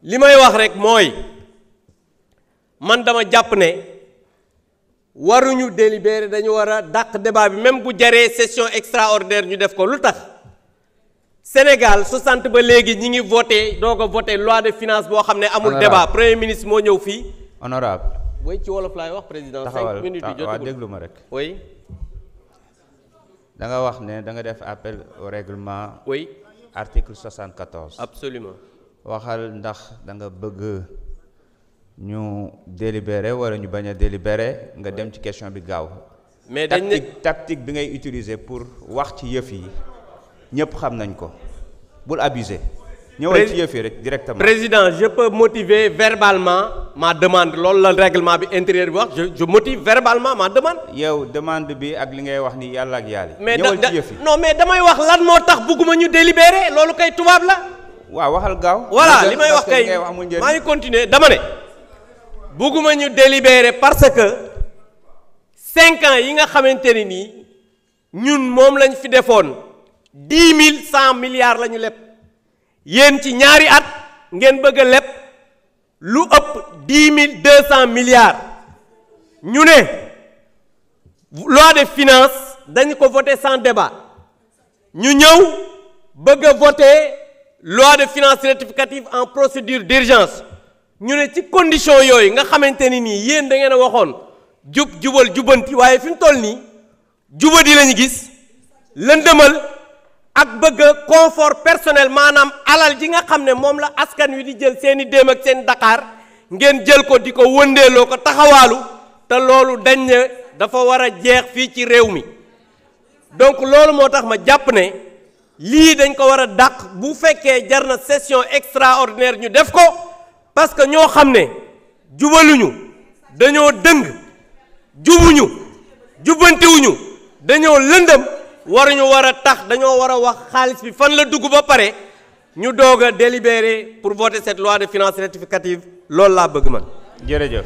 li may wax rek mooy man dama jàpp ne waruñu délibérer dañu war a dàq débat bi même bu jaree session extraordinaire ñu def ko lu tax Sénégal 60 ba léegi ñi ngi voté doog a voté loi de finance boo xam ne amul débat premier ministre moo ñëw fii. honorable oui ci wolof laay wax président. 5 minutes yu jotagul waaw déglu ma rek. oui. da nga wax ne da nga def appel au règlement. oui. article 74. absolument. waxal ndax da nga bëgg ñu délibérer wala ñu bañ a délibérer nga dem ci question bi gaaw. mais dañ ne tactique bi ngay utiliser pour wax ci yëf yi ñëpp xam nañ ko bul abuser. ñëwal ci yëf yi rek directement. président je peux motiver verbalement ma demande loolu la règlement bi intérieur bi wax je motive verbalement ma demande. yow demande bi ak li ngay wax ni yàlla ak yàlla. mais ñëwal ci yëf yi non mais damay wax lan moo tax bëgguma ñu délibérer loolu kay tubaab la. waaw waxal gaaw. voilà li may wax kay maa ngi continuer dama ne. bëgguma ñu délibérer parce que 5 ans yi nga xamante ni nii ñun moom lañ fi defoon 100 milliards la ñu leb yéen ci ñaari at ngeen bëgg a leb lu ëpp 200 milliards ñu ne loi de finance dañu ko voté sans débat ñu ñëw bëgg a voté loi de finances rectificative en procédure d'urgence ñu ne ci condition yooyu nga xamante ni nii yéen da ngeen a waxoon jubal jubanti waaye fi mu toll nii jubadi lañu gis lëndëmal ak bëgg confort personnel maanaam alal ji nga xam ne moom la askan wi di jël seeni déem ak seen Dakar ngeen jël ko di ko wëndeeloo ko taxawaalu te loolu dañ ne dafa war a jeex fii ci réew mi donc loolu moo tax ma jàpp ne lii dañ ko war a dàq bu fekkee jar na session extraordinaire ñu def ko parce que ñoo xam ne jubaluñu dañoo dëng jubuñu jubbantiwuñu dañoo lëndëm waruñu war a tax dañoo war a wax xaalis bi fan la dugg ba pare ñu doog a délibérer pour voter cette loi de finances rectificative loolu laa bëgg man. jërëjëf.